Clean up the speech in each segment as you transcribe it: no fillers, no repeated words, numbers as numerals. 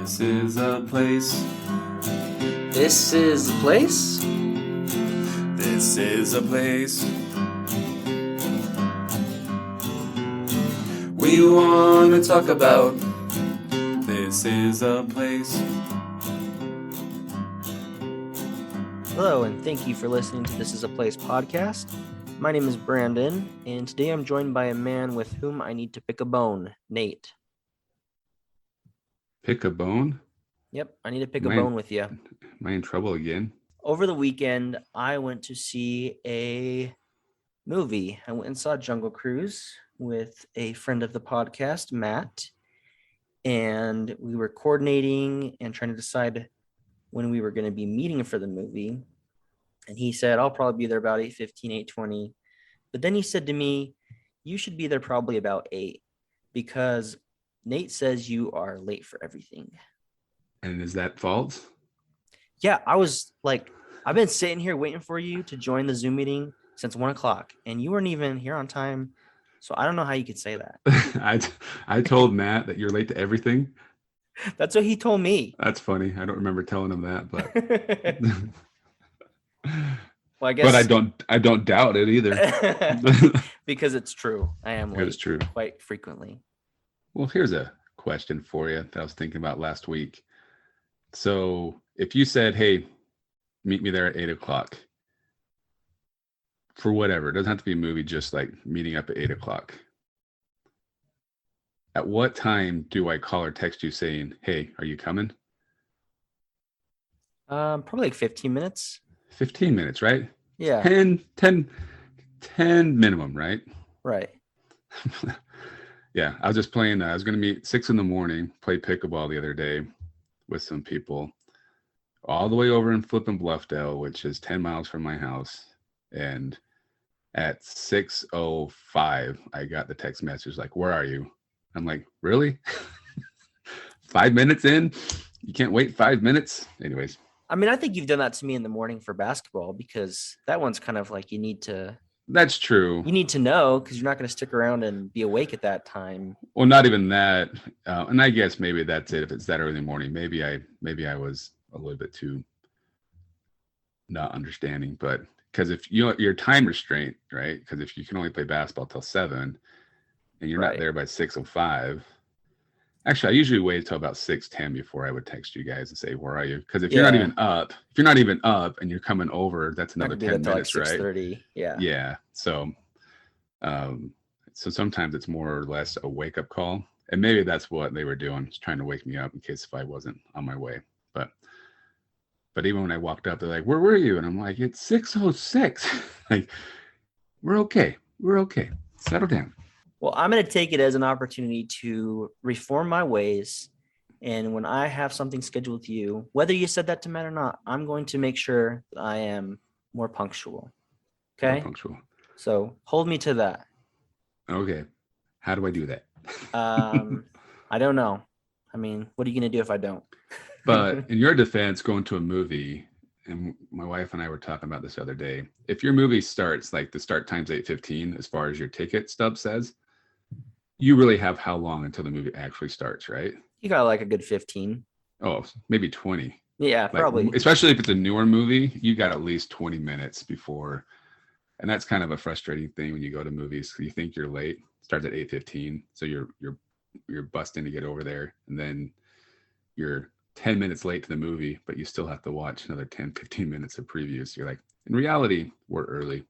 This is a place. This is the place? This is a place. We want to talk about. This is a place. Hello, and thank you for listening to This is a Place podcast. My name is Brandon, and today I'm joined by a man with whom I need to pick a bone, Nate. Pick a bone? Yep, I need to pick a bone with you. Am I in trouble again? Over the weekend, I went to see a movie. I went and saw Jungle Cruise with a friend of the podcast, Matt, and we were coordinating and trying to decide when we were going to be meeting for the movie. And he said, I'll probably be there about 8:15, 8:20. But then he said to me, you should be there probably about 8 because Nate says you are late for everything. And is that false? Yeah, I was like, I've been sitting here waiting for you to join the Zoom meeting since 1 o'clock, and you weren't even here on time. So I don't know how you could say that. I told Matt that you're late to everything. That's what he told me. That's funny. I don't remember telling him that, but well, I guess. But I don't doubt it either. Because it's true. I am late. It's true. Quite frequently. Well, here's a question for you that I was thinking about last week. So if you said, hey, meet me there at 8 o'clock for whatever, it doesn't have to be a movie, just like meeting up at 8 o'clock. At what time do I call or text you saying, hey, are you coming? Probably like 15 minutes. 15 minutes, right? Yeah. 10 minimum, right? Right. Yeah, I was just playing. I was going to meet 6 a.m, play pickleball the other day with some people all the way over in Flippin' Bluffdale, which is 10 miles from my house. And at 6:05, I got the text message like, where are you? I'm like, really? 5 minutes in? You can't wait 5 minutes? Anyways. I mean, I think you've done that to me in the morning for basketball because that one's kind of like you need to. That's true. You need to know because you're not going to stick around and be awake at that time. Well, not even that. And I guess maybe that's it. If it's that early in the morning, maybe I was a little bit too not understanding. But because if your time restraint, right? Because if you can only play basketball till 7 and you're not there by 6:05. Actually, I usually wait until about 6:10 before I would text you guys and say, where are you? Because if you're not even up and you're coming over, that's another 10 minutes, like right? 6:30. Yeah. Yeah. So sometimes it's more or less a wake-up call. And maybe that's what they were doing, just trying to wake me up in case if I wasn't on my way. But even when I walked up, they're like, where were you? And I'm like, it's 6:06. Like, we're okay. Settle down. Well, I'm going to take it as an opportunity to reform my ways. And when I have something scheduled with you, whether you said that to Matt or not, I'm going to make sure that I am more punctual. Okay? More punctual. So hold me to that. Okay. How do I do that? I don't know. I mean, what are you going to do if I don't? But in your defense, going to a movie, and my wife and I were talking about this the other day, if your movie starts, like the start time's 8:15, as far as your ticket stub says, you really have how long until the movie actually starts, right? You got like a good 15. Oh, maybe 20. Yeah, like, probably. Especially if it's a newer movie, you got at least 20 minutes before. And that's kind of a frustrating thing when you go to movies. You think you're late, starts at 8:15, so you're busting to get over there, and then you're 10 minutes late to the movie, but you still have to watch another 10-15 minutes of previews. You're like, in reality, we're early.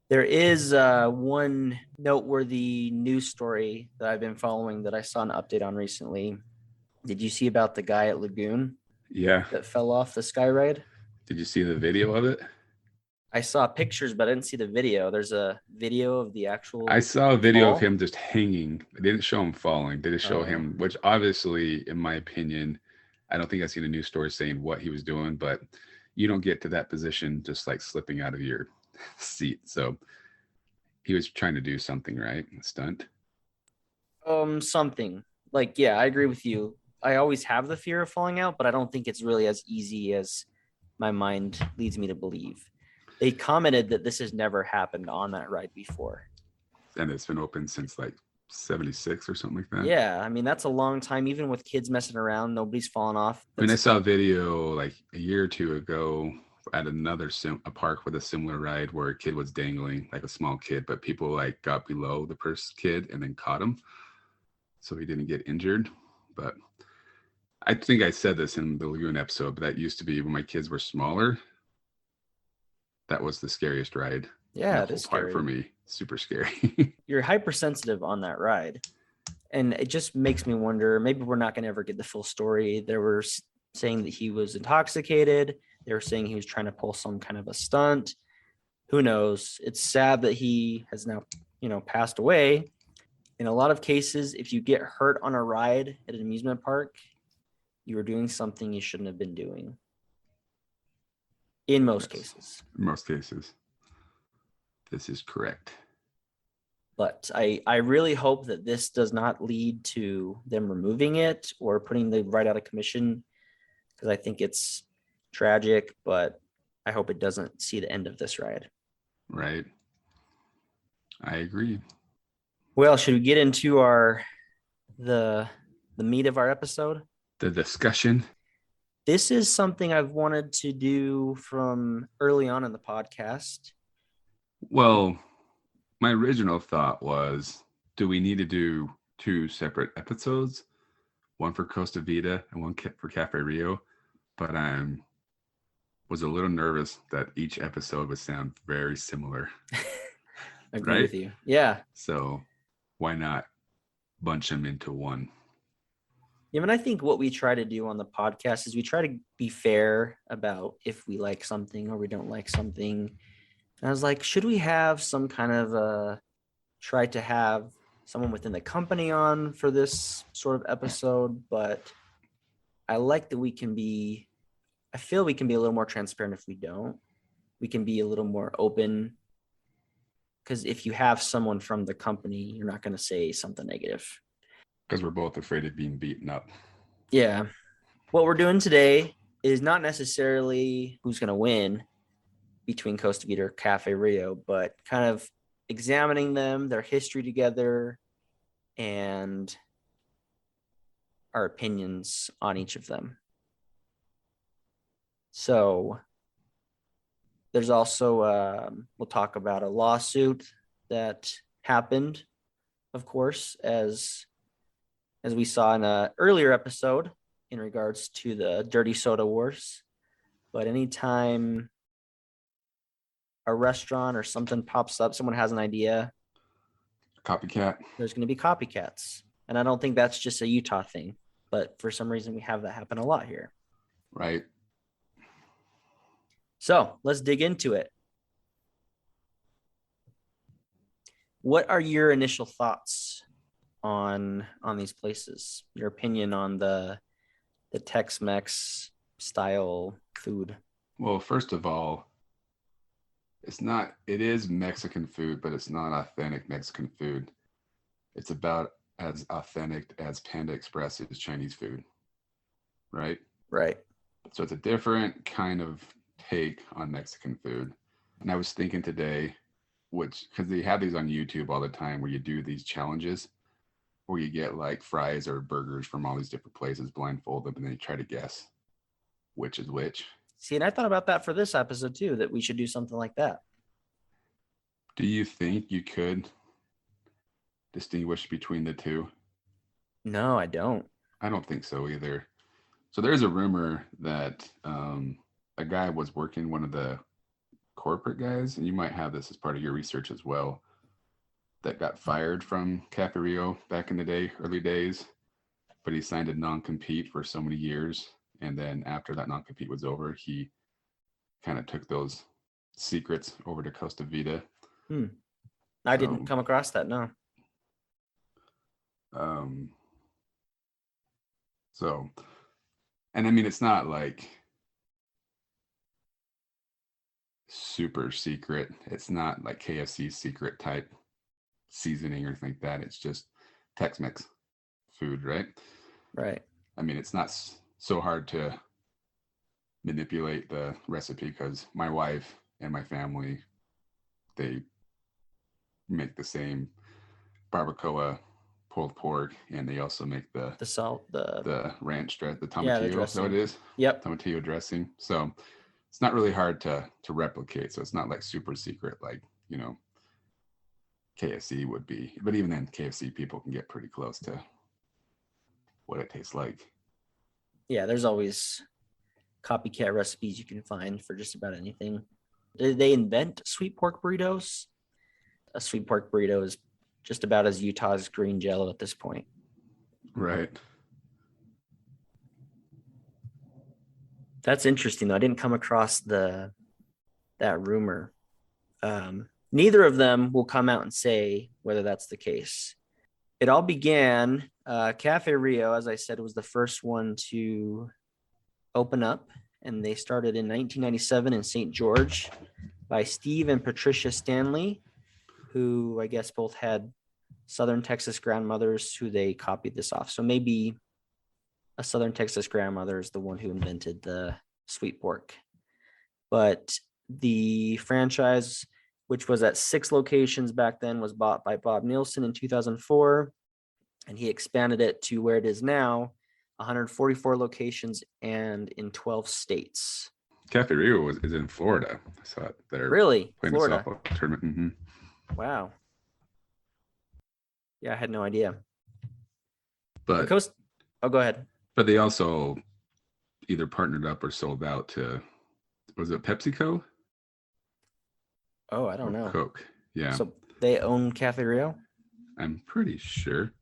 There is one noteworthy news story that I've been following that I saw an update on recently. Did you see about the guy at Lagoon? Yeah. That fell off the sky ride? Did you see the video of it? I saw pictures, but I didn't see the video. There's a video of the actual. I saw a video of him just hanging. They didn't show him falling. They just show him, which obviously, in my opinion, I don't think I've seen a news story saying what he was doing, but you don't get to that position just like slipping out of your seat. So he was trying to do something, right? A stunt. Something like, yeah, I agree with you. I always have the fear of falling out, but I don't think it's really as easy as my mind leads me to believe. They commented that this has never happened on that ride before. And it's been open since like 76 or something like that. Yeah, I mean that's a long time. Even with kids messing around, nobody's falling off. I mean, I saw a video like a year or two ago at another a park with a similar ride where a kid was dangling, like a small kid, but people like got below the first kid and then caught him, so he didn't get injured. But I think I said this in the Lagoon episode, but that used to be when my kids were smaller. That was the scariest ride in Yeah, the it whole is park scary. for me. Super scary. You're hypersensitive on that ride. And it just makes me wonder, maybe we're not going to ever get the full story. They were saying that he was intoxicated. They were saying he was trying to pull some kind of a stunt. Who knows? It's sad that he has now, passed away. In a lot of cases, if you get hurt on a ride at an amusement park, you were doing something you shouldn't have been doing. In most cases. In most cases. This is correct. But I really hope that this does not lead to them removing it or putting the ride out of commission, because I think it's tragic, but I hope it doesn't see the end of this ride. Right. I agree. Well, should we get into the meat of our episode? The discussion. This is something I've wanted to do from early on in the podcast. Well, my original thought was, do we need to do 2 separate episodes? One for Costa Vida and one for Café Rio. But I was a little nervous that each episode would sound very similar. Agree with you. Yeah. So why not bunch them into one? Yeah, and I think what we try to do on the podcast is we try to be fair about if we like something or we don't like something. And I was like, should we have some kind of try to have someone within the company on for this sort of episode? But I like that I feel we can be a little more transparent if we don't. We can be a little more open. Because if you have someone from the company, you're not going to say something negative. Because we're both afraid of being beaten up. Yeah. What we're doing today is not necessarily who's going to win between Costa Vida or Cafe Rio, but kind of examining them, their history together, and our opinions on each of them. So there's also, we'll talk about a lawsuit that happened, of course, as we saw in an earlier episode in regards to the Dirty Soda Wars. But anytime a restaurant or something pops up, someone has an idea, Copycat. There's going to be copycats. And I don't think that's just a Utah thing, but for some reason we have that happen a lot here. Right. So let's dig into it. What are your initial thoughts on these places? Your opinion on the Tex-Mex style food? Well, first of all, it is Mexican food, but it's not authentic Mexican food. It's about as authentic as Panda Express is Chinese food. Right? Right. So it's a different kind of take on Mexican food. And I was thinking today, because they have these on YouTube all the time where you do these challenges where you get like fries or burgers from all these different places, blindfold them, and then you try to guess which is which. See, and I thought about that for this episode too, that we should do something like that. Do you think you could distinguish between the two? No, I don't. I don't think so either. So there's a rumor that a guy was working, one of the corporate guys, and you might have this as part of your research as well, that got fired from Cafe Rio back in the day, early days, but he signed a non-compete for so many years. And then after that non-compete was over, he kind of took those secrets over to Costa Vida. I didn't come across that, no. And I mean, it's not like super secret. It's not like KFC secret type seasoning or anything like that. It's just Tex-Mex food, right? Right. I mean, it's not so hard to manipulate the recipe because my wife and my family, they make the same barbacoa pulled pork, and they also make the salt, the ranch dress, the yeah, the tomatillo. Is that what dressing. it is? Yep. Tomatillo dressing. So it's not really hard to replicate. So it's not like super secret like, you know, KFC would be. But even then, KFC people can get pretty close to what it tastes like. Yeah, there's always copycat recipes you can find for just about anything. Did they invent sweet pork burritos? A sweet pork burrito is just about as Utah's green jello at this point. Right. That's interesting, though. I didn't come across that rumor. Neither of them will come out and say whether that's the case. It all began, Cafe Rio, as I said, was the first one to open up, and they started in 1997 in St. George by Steve and Patricia Stanley, who I guess both had Southern Texas grandmothers who they copied this off. So maybe a Southern Texas grandmother is the one who invented the sweet pork. But the franchise, which was at 6 locations back then, was bought by Bob Nielsen in 2004. And he expanded it to where it is now, 144 locations and in 12 states. Cafe Rio is in Florida. I saw it there. Really? Playing Florida? the softball tournament. Mm-hmm. Wow. Yeah, I had no idea. But go ahead. But they also either partnered up or sold out to, was it PepsiCo? Oh, I don't know. Coke. Yeah. So they own Cafe Rio? I'm pretty sure.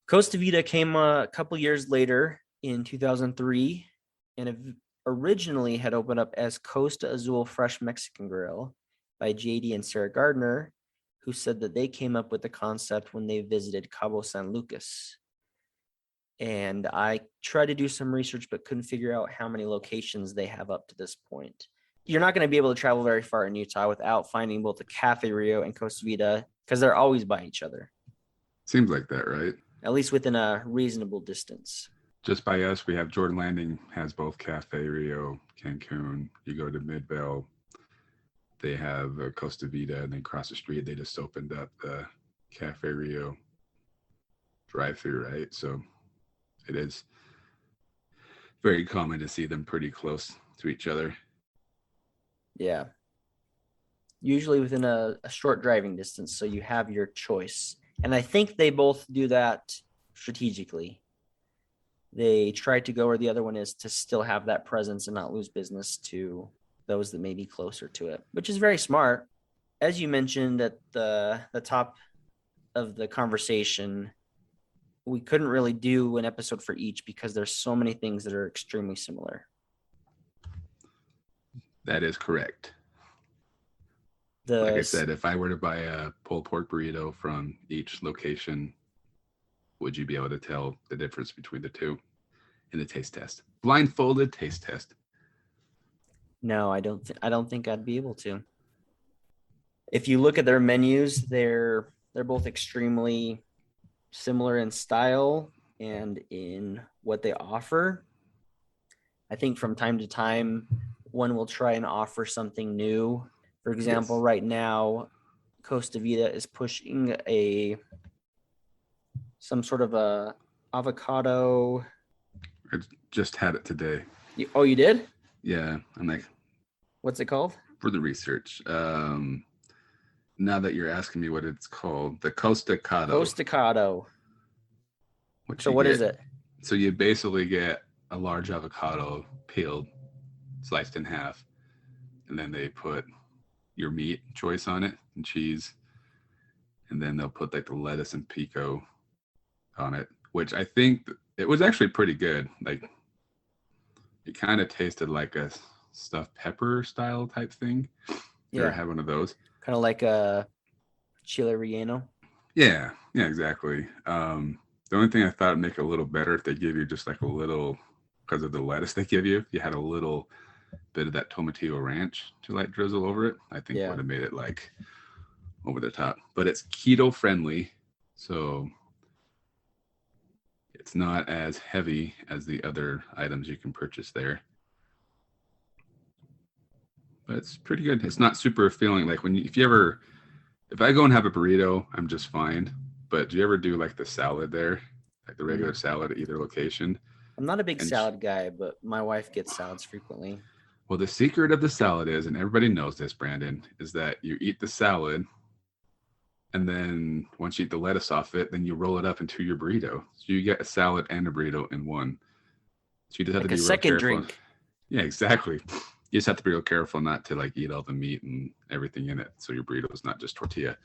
Costa Vida came a couple years later in 2003 and originally had opened up as Costa Azul Fresh Mexican Grill by JD and Sarah Gardner, who said that they came up with the concept when they visited Cabo San Lucas. And I tried to do some research, but couldn't figure out how many locations they have up to this point. You're not going to be able to travel very far in Utah without finding both the Cafe Rio and Costa Vida because they're always by each other. Seems like that, right? At least within a reasonable distance. Just by us, we have Jordan Landing has both Cafe Rio, Cancun. You go to Midvale, they have Costa Vida, and then across the street, they just opened up the Cafe Rio drive-through, right? So it is very common to see them pretty close to each other. Yeah. Usually within a short driving distance, so you have your choice. And I think they both do that strategically. They try to go where the other one is to still have that presence and not lose business to those that may be closer to it, which is very smart. As you mentioned at the top of the conversation, we couldn't really do an episode for each because there's so many things that are extremely similar. That is correct. Like I said, if I were to buy a pulled pork burrito from each location, would you be able to tell the difference between the two in the taste test? Blindfolded taste test. No, I don't think I'd be able to. If you look at their menus, they're both extremely similar in style and in what they offer. I think from time to time, one will try and offer something new. For example, Right now, Costa Vida is pushing some sort of a avocado. I just had it today. You did? Yeah, I'm like, what's it called? For the research. Now that you're asking me what it's called, the Costacado. Costacado. So what is it? So you basically get a large avocado peeled, sliced in half, and then they put your meat choice on it and cheese, and then they'll put like the lettuce and pico on it, which I think it was actually pretty good. Like it kind of tasted like a stuffed pepper style type thing. You ever had one of those? Kind of like a chile relleno. Yeah, exactly. The only thing I thought would make it a little better if they give you just like a little, because of the lettuce they give you, you had a little bit of that tomatillo ranch to like drizzle over it. I think would have made it like over the top. But it's keto friendly, so it's not as heavy as the other items you can purchase there. But it's pretty good. It's not super filling. Like if I go and have a burrito, I'm just fine. but do you ever do like the salad there, like the regular Mm. salad at either location? I'm not a big And salad guy, but my wife gets salads frequently. well, the secret of the salad is, and everybody knows this, Brandon, is that you eat the salad, and then once you eat the lettuce off it, then you roll it up into your burrito. So you get a salad and a burrito in one. So you just have to Like a be real second careful. drink. Yeah, exactly. You just have to be real careful not to like eat all the meat and everything in it. So your burrito is not just tortilla.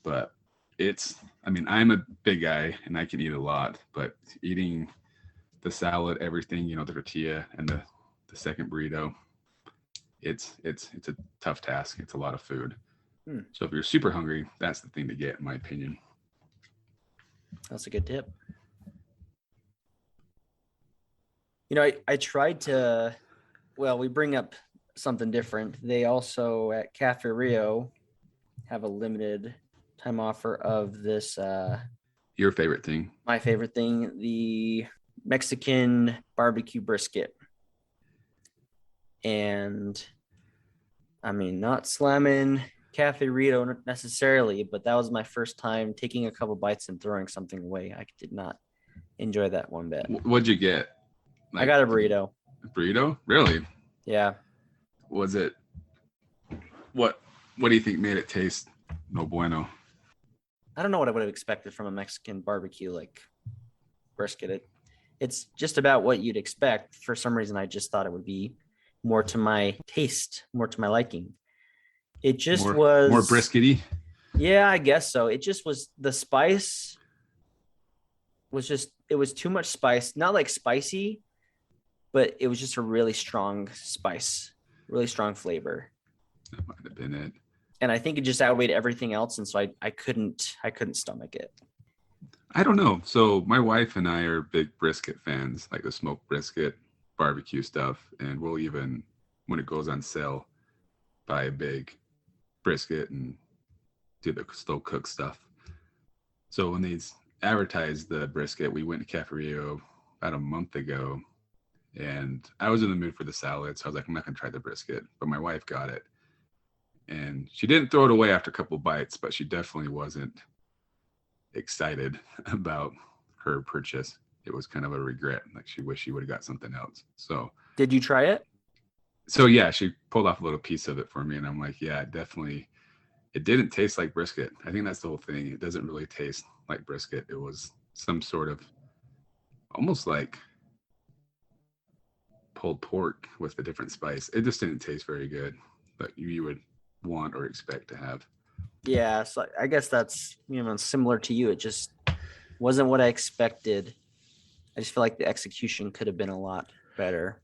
But I mean, I'm a big guy and I can eat a lot, but eating the salad, everything, the tortilla and the second burrito, it's a tough task. It's a lot of food. So if you're super hungry, that's the thing to get, in my opinion. That's a good tip. I tried to, well, we bring up something different. They also at Cafe Rio have a limited time offer of this, Your favorite thing? my favorite thing, the Mexican barbecue brisket. And I mean, not slamming Cafe Rio necessarily, but that was my first time taking a couple bites and throwing something away. I did not enjoy that one bit. What'd you get? I got a burrito. Burrito? Really? Yeah. Was it what do you think made it taste no bueno? I don't know what I would have expected from a Mexican barbecue like brisket. It's just about what you'd expect. For some reason, I just thought it would be more to my taste, more to my liking. It just was more briskety. Yeah, I guess so. It just was the spice it was too much spice, not like spicy, but it was just a really strong spice, really strong flavor. That might have been it. And I think it just outweighed everything else. And so I couldn't stomach it. I don't know. So my wife and I are big brisket fans, like the smoked brisket, barbecue stuff. And we'll even, when it goes on sale, buy a big brisket and do the slow cook stuff. So when they advertised the brisket, we went to Cafe Rio about a month ago, and I was in the mood for the salad, so I was like, I'm not gonna try the brisket, but my wife got it, and she didn't throw it away after a couple bites, but she definitely wasn't excited about her purchase. It was kind of a regret, like she wished she would have got something else. So did you try it? So yeah, she pulled off a little piece of it for me, and I'm like, yeah, definitely. It didn't taste like brisket. I think that's the whole thing. It doesn't really taste like brisket. It was some sort of almost like pulled pork with a different spice. It just didn't taste very good, but you would want or expect to have. Yeah, so I guess that's similar to you. It just wasn't what I expected. I just feel like the execution could have been a lot better.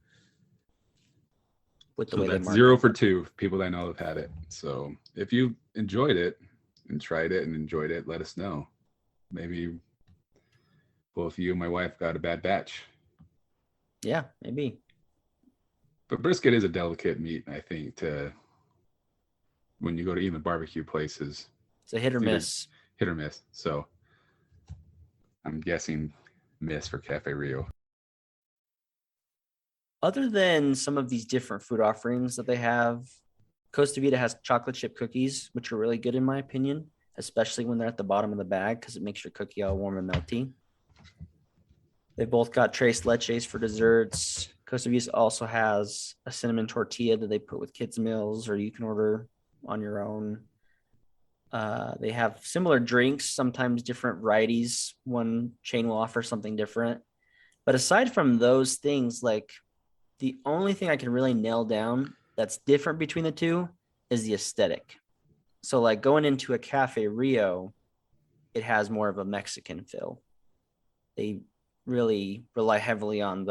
With the way that's 0 for 2 people that I know have had it. So if you enjoyed it and tried it and enjoyed it, let us know. Maybe both you and my wife got a bad batch. Yeah, maybe. But brisket is a delicate meat, I think, to when you go to even barbecue places. It's a hit or miss. Hit or miss. So I'm guessing miss for Cafe Rio. Other than some of these different food offerings that they have, Costa Vida has chocolate chip cookies, which are really good in my opinion, especially when they're at the bottom of the bag because it makes your cookie all warm and melty. They both got tres leches for desserts. Costa Vida also has a cinnamon tortilla that they put with kids' meals, or you can order on your own. They have similar drinks, sometimes different varieties. One chain will offer something different. But aside from those things, like the only thing I can really nail down that's different between the two is the aesthetic. So like going into a Cafe Rio, it has more of a Mexican feel. They really rely heavily on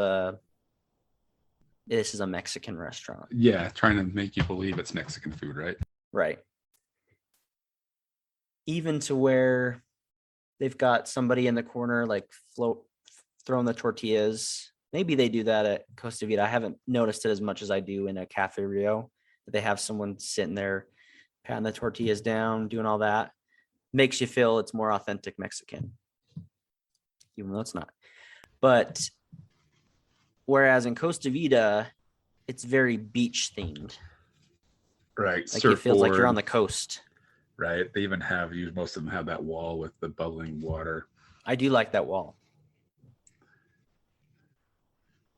this is a Mexican restaurant. Yeah, trying to make you believe it's Mexican food, right? Right. Even to where they've got somebody in the corner like throwing the tortillas. Maybe they do that at Costa Vida. I haven't noticed it as much as I do in a Cafe Rio. That they have someone sitting there patting the tortillas down, doing all that. Makes you feel it's more authentic Mexican, even though it's not. But whereas in Costa Vida, it's very beach themed. Right. Like it feels like you're on the coast. right? They even have most of them have that wall with the bubbling water. I do like that wall.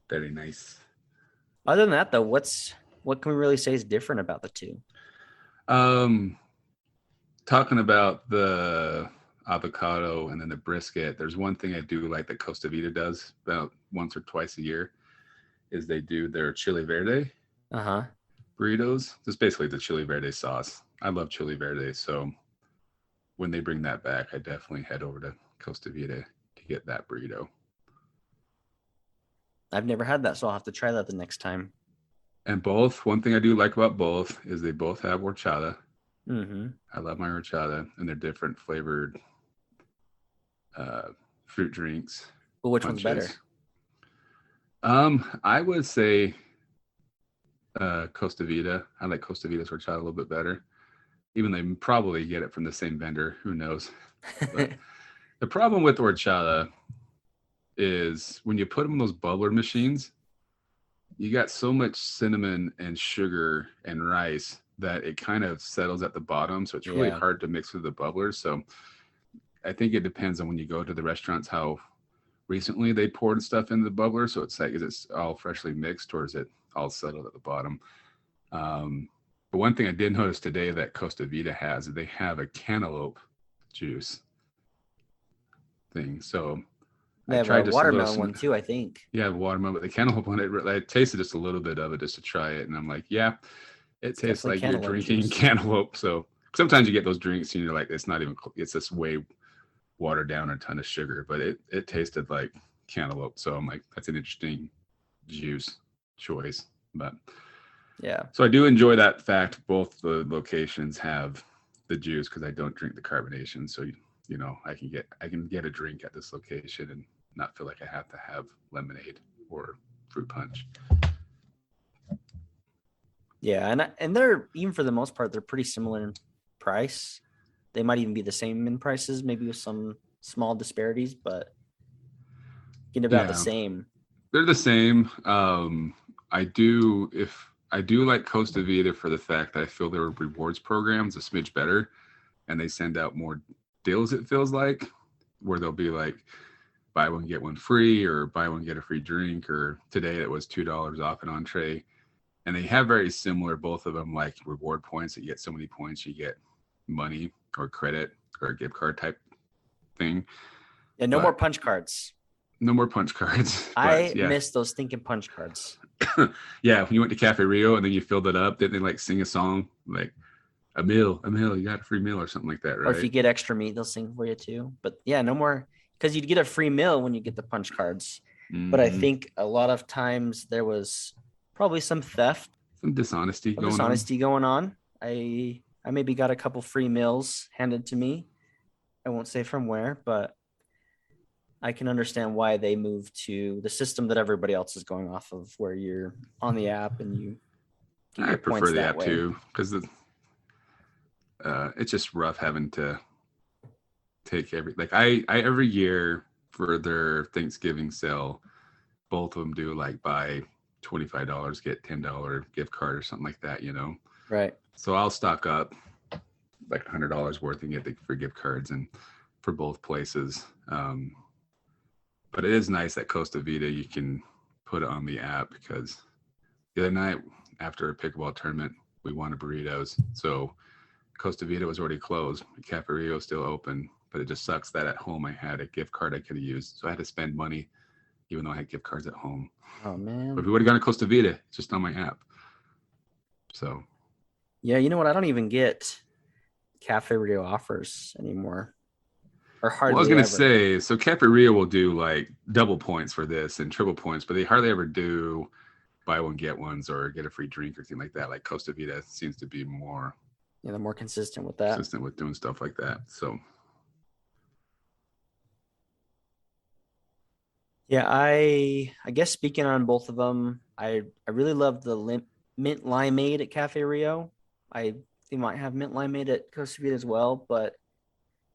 Very nice. Other than that, though, what can we really say is different about the two? Talking about the avocado and then the brisket, there's one thing I do like that Costa Vida does about once or twice a year is they do their chili verde burritos. It's basically the chili verde sauce. I love chili verde, so when they bring that back, I definitely head over to Costa Vida to get that burrito. I've never had that, so I'll have to try that the next time. And both, one thing I do like about both is they both have horchata. Mm-hmm. I love my horchata, and they're different flavored fruit drinks. But which one's better? I would say Costa Vida. I like Costa Vida's horchata a little bit better. Even they probably get it from the same vendor. Who knows? But the problem with horchata is when you put them in those bubbler machines, you got so much cinnamon and sugar and rice that it kind of settles at the bottom. So it's really hard to mix with the bubblers. So I think it depends on when you go to the restaurants, how recently they poured stuff in the bubbler. So it's like, is it all freshly mixed or is it all settled at the bottom? But one thing I did notice today that Costa Vida has is they have a cantaloupe juice thing. So they have a watermelon one too, I think. Yeah, watermelon. But the cantaloupe one, I tasted just a little bit of it just to try it. And I'm like, yeah, it tastes like you're drinking cantaloupe. So sometimes you get those drinks and you're like, it's not even, it's just way watered down, a ton of sugar, but it tasted like cantaloupe. So I'm like, that's an interesting juice choice. But yeah, so I do enjoy that fact. Both the locations have the juice because I don't drink the carbonation. So you know, I can get a drink at this location and not feel like I have to have lemonade or fruit punch. Yeah, and they're, even for the most part, they're pretty similar in price. They might even be the same in prices, maybe with some small disparities, but getting about the same. They're the same. I do like Costa Vida for the fact that I feel their rewards program's a smidge better, and they send out more deals, it feels like, where they'll be like buy one get one free or buy one get a free drink, or today it was $2 off an entree. And they have very similar, both of them, like reward points. That you get so many points, you get money or credit or a gift card type thing. Yeah, no more punch cards. No more punch cards. I miss those stinking punch cards. Yeah, when you went to Café Rio and then you filled it up, didn't they like sing a song like a meal, you got a free meal or something like that, right? Or if you get extra meat, they'll sing for you too. But yeah, no more, because you'd get a free meal when you get the punch cards. Mm-hmm. But I think a lot of times there was probably some theft, some dishonesty going on. I maybe got a couple free meals handed to me. I won't say from where, but I can understand why they moved to the system that everybody else is going off of, where you're on the app and you. I prefer the app too, because it's just rough having to take I every year for their Thanksgiving sale, both of them do like buy $25, get $10 gift card or something like that, you know? Right. So I'll stock up like $100 worth and get the free gift cards and for both places. But it is nice that Costa Vida, you can put it on the app, because the other night after a pickleball tournament, we wanted burritos. So Costa Vida was already closed. Café Rio still open, but it just sucks that at home I had a gift card I could have used. So I had to spend money even though I had gift cards at home. Oh, man. But if we would have gone to Costa Vida, it's just on my app. So. Yeah, you know what? I don't even get Café Rio offers anymore. Or hardly. Well, I was going to say, so Café Rio will do like double points for this and triple points, but they hardly ever do buy one, get ones or get a free drink or anything like that. Like Costa Vida seems to be more. Yeah, they're more consistent with that. Consistent with doing stuff like that. So. Yeah, I guess speaking on both of them, I really love the mint limeade at Café Rio. They might have mint limeade at Costa Vida as well, but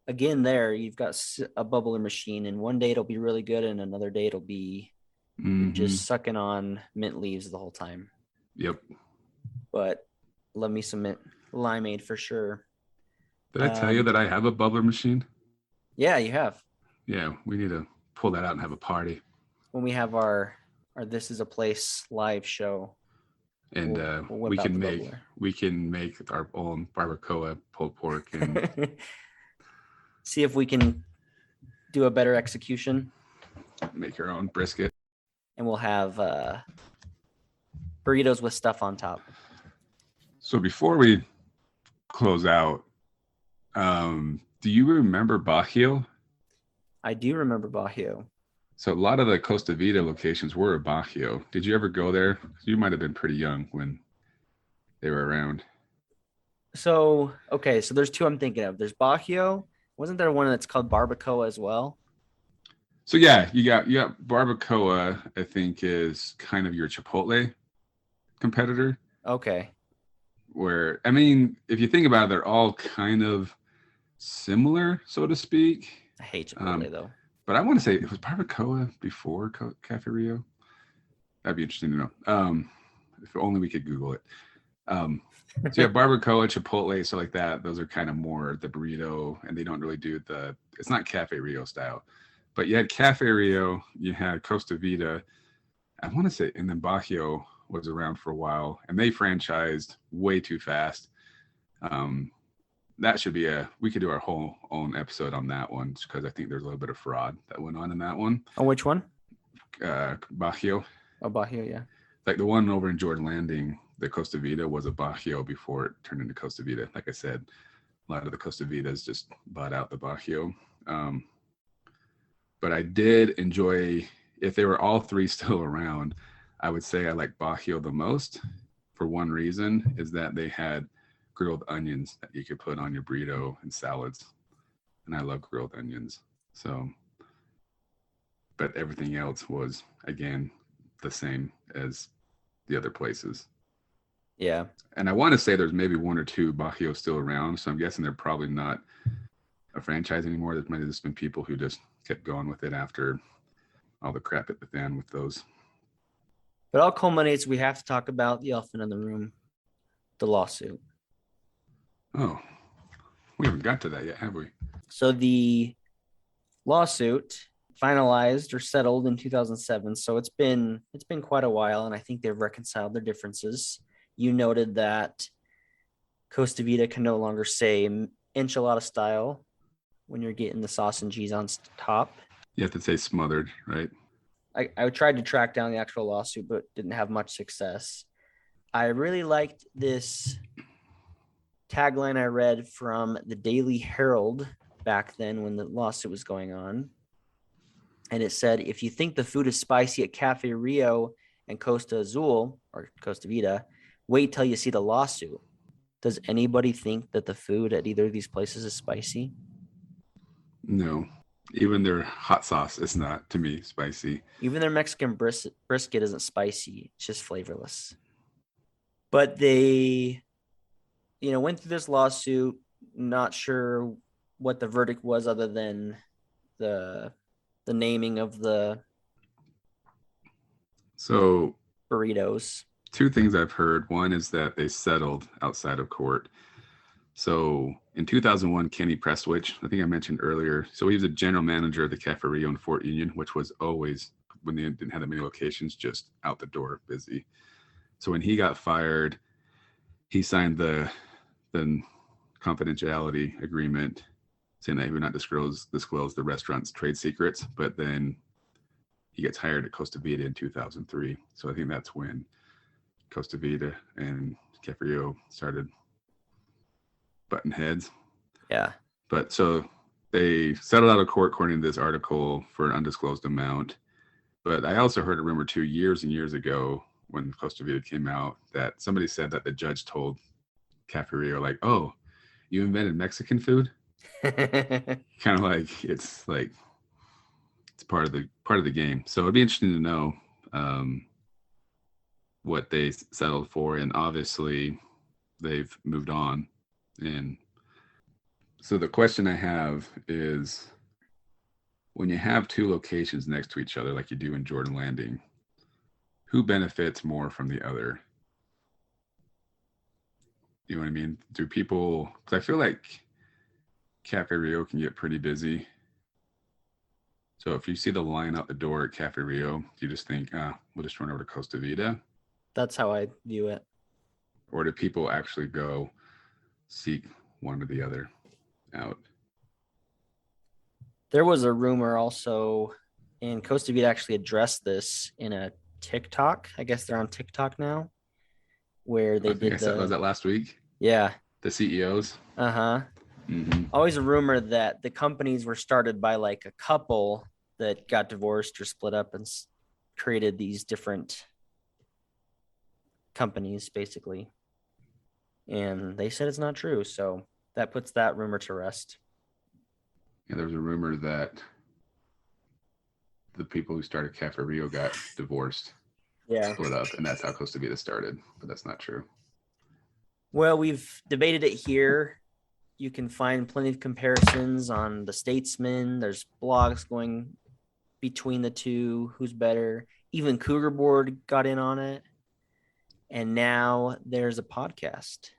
again, there you've got a bubbler machine, and one day it'll be really good, and another day it'll be you're just sucking on mint leaves the whole time. Yep. But love me some mint limeade for sure. Did I tell you that I have a bubbler machine? Yeah, you have. Yeah, we need to pull that out and have a party. When we have our This Is a Place live show, And we'll whip we out can the make our own barbacoa pulled pork and bubbler. See if we can do a better execution, make our own brisket. and we'll have burritos with stuff on top. So before we close out, do you remember Bajío? I do remember Bajío. So a lot of the Costa Vida locations were at Bajío. Did you ever go there? You might have been pretty young when they were around. So, okay, so there's two I'm thinking of. There's Bajío. Wasn't there one that's called Barbacoa as well? So yeah, you got Barbacoa, I think, is kind of your Chipotle competitor. Okay. Where, I mean, if you think about it, they're all kind of similar, so to speak. I hate Chipotle though. But I want to say, it was Barbacoa before Cafe Rio. That'd be interesting to know. If only we could Google it. So you have Barbacoa, Chipotle, so like that. Those are kind of more the burrito, and they don't really do it's not Cafe Rio style. But you had Cafe Rio, you had Costa Vida, I want to say, and then Bajío was around for a while, and they franchised way too fast. That should be we could do our whole own episode on that one, because I think there's a little bit of fraud that went on in that one. Oh, which one? Bajío. Oh, Bajío, yeah. Like the one over in Jordan Landing, the Costa Vida was a Bajío before it turned into Costa Vida. Like I said, a lot of the Costa Vidas just bought out the Bajío. But I did enjoy, if they were all three still around, I would say I like Bajío the most, for one reason, is that they had grilled onions that you could put on your burrito and salads. And I love grilled onions. So, but everything else was, again, the same as the other places. Yeah. And I want to say there's maybe one or two Bajíos still around. So I'm guessing they're probably not a franchise anymore. There might have just been people who just kept going with it after all the crap at the fan with those. But all culminates, we have to talk about the elephant in the room, the lawsuit. Oh, we haven't got to that yet, have we? So the lawsuit finalized or settled in 2007. So it's been quite a while, and I think they've reconciled their differences. You noted that Costa Vida can no longer say enchilada style when you're getting the sauce and cheese on top. You have to say smothered, right? I tried to track down the actual lawsuit, but didn't have much success. I really liked this tagline I read from the Daily Herald back then when the lawsuit was going on. And it said, if you think the food is spicy at Cafe Rio and Costa Azul or Costa Vida, wait till you see the lawsuit. Does anybody think that the food at either of these places is spicy? No. Even their hot sauce is not, to me, spicy. Even their Mexican brisket isn't spicy. It's just flavorless. But they, went through this lawsuit, not sure what the verdict was other than the naming of the burritos. Two things I've heard. One is that they settled outside of court. So in 2001, Kenny Prestwich, I think I mentioned earlier, so he was a general manager of the Cafe Rio in Fort Union, which was always, when they didn't have that many locations, just out the door, busy. So when he got fired, he signed the confidentiality agreement saying that he would not disclose the restaurant's trade secrets, but then he gets hired at Costa Vida in 2003. So I think that's when Costa Vida and Cafe Rio started button heads. Yeah. But so they settled out of court according to this article for an undisclosed amount. But I also heard a rumor too, years and years ago when Costa Vida came out, that somebody said that the judge told Cafe Rio, like, oh, you invented Mexican food? Kind of like it's part of the game. So it'd be interesting to know what they settled for, and obviously they've moved on. And so the question I have is, when you have two locations next to each other like you do in Jordan Landing, who benefits more from the other? You know what I mean? Do people, because I feel like Cafe Rio can get pretty busy. So if you see the line out the door at Cafe Rio, you just think, we'll just run over to Costa Vida? That's how I view it. Or do people actually go seek one or the other out? There was a rumor also, and Costa Vida actually addressed this in a TikTok. I guess they're on TikTok now, where they I think did I said, was that last week? yeah. The CEOs? Uh-huh. Mm-hmm. Always a rumor that the companies were started by like a couple that got divorced or split up and created these different companies, basically. And they said it's not true. So that puts that rumor to rest. Yeah, there was a rumor that the people who started Cafe Rio got divorced, split up, and that's how Costa Vida started. But that's not true. Well, we've debated it here. You can find plenty of comparisons on the Statesman. There's blogs going between the two, who's better. Even Cougar Board got in on it. And now there's a podcast.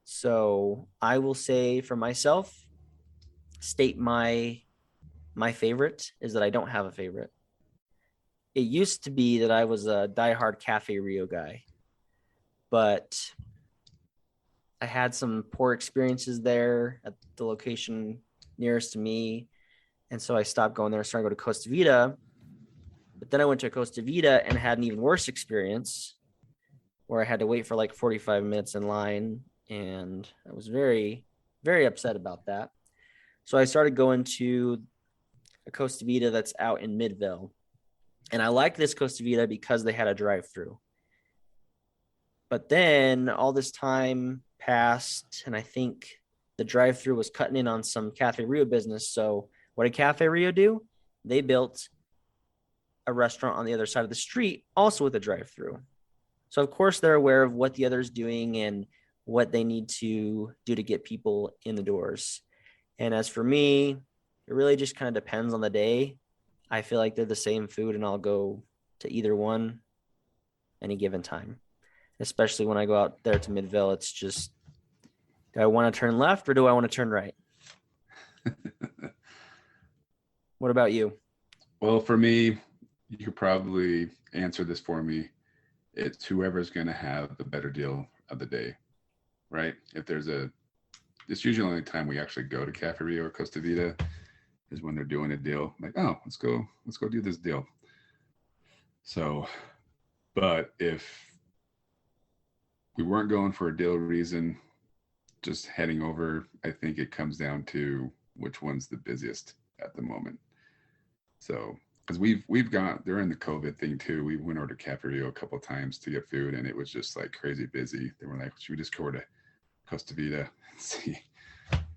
So I will say for myself, state my favorite is that I don't have a favorite. It used to be that I was a diehard Cafe Rio guy, but I had some poor experiences there at the location nearest to me. And so I stopped going there and started to go to Costa Vida. But then I went to Costa Vida and had an even worse experience where I had to wait for like 45 minutes in line. And I was very, very upset about that. So I started going to a Costa Vida that's out in Midville. And I like this Costa Vida because they had a drive-through. But then all this time passed, and I think the drive-through was cutting in on some Cafe Rio business. So what did Cafe Rio do? They built a restaurant on the other side of the street, also with a drive-through. So of course they're aware of what the other's doing and what they need to do to get people in the doors. And as for me, it really just kind of depends on the day. I feel like they're the same food and I'll go to either one any given time. Especially when I go out there to Midville, it's just, do I want to turn left or do I want to turn right? What about you? Well, for me, you could probably answer this for me. It's whoever's going to have the better deal of the day, right? It's usually the only time we actually go to Cafe Rio or Costa Vida is when they're doing a deal. Like, oh, let's go do this deal. So, but if we weren't going for a deal reason, just heading over, I think it comes down to which one's the busiest at the moment. So, because we've got during the COVID thing too, we went over to Cafe Rio a couple of times to get food, and it was just like crazy busy. They were like, "Should we just go over to Costa Vida and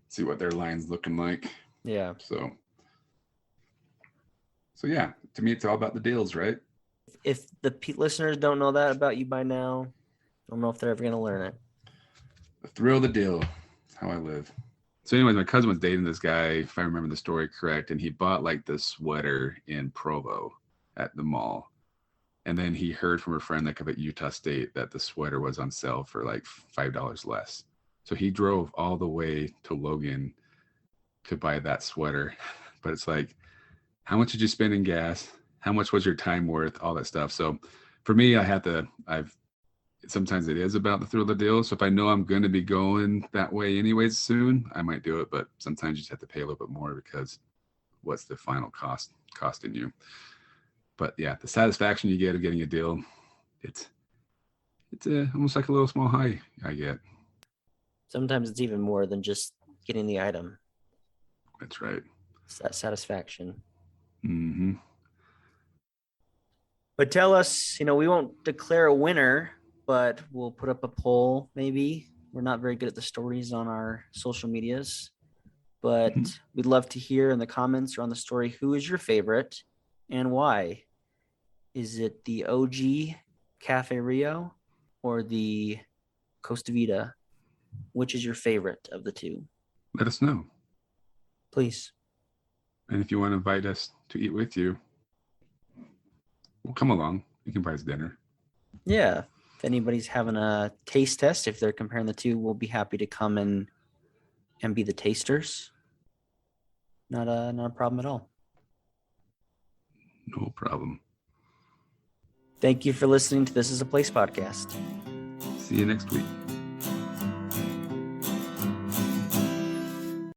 see what their line's looking like?" Yeah. So yeah, to me, it's all about the deals, right? If the listeners don't know that about you by now, I don't know if they're ever going to learn it. The thrill of the deal. That's how I live. So anyways, my cousin was dating this guy, if I remember the story correct, and he bought like this sweater in Provo at the mall. And then he heard from a friend like up at Utah State that the sweater was on sale for like $5 less. So he drove all the way to Logan to buy that sweater. But it's like, how much did you spend in gas? How much was your time worth? All that stuff. So for me, sometimes it is about the thrill of the deal. So if I know I'm going to be going that way anyways soon, I might do it. But sometimes you just have to pay a little bit more because what's the final costing you? But yeah, the satisfaction you get of getting a deal, it's almost like a little small high I get. Sometimes it's even more than just getting the item. That's right. It's that satisfaction. Mm-hmm. But tell us, we won't declare a winner, but we'll put up a poll maybe. We're not very good at the stories on our social medias, but we'd love to hear in the comments or on the story, who is your favorite and why? Is it the OG Cafe Rio or the Costa Vida? Which is your favorite of the two? Let us know. Please. And if you want to invite us to eat with you, we'll come along. You can buy us dinner. Yeah. If anybody's having a taste test, if they're comparing the two, we'll be happy to come and be the tasters. Not a problem at all. No problem. Thank you for listening to This Is a Place podcast. See you next week.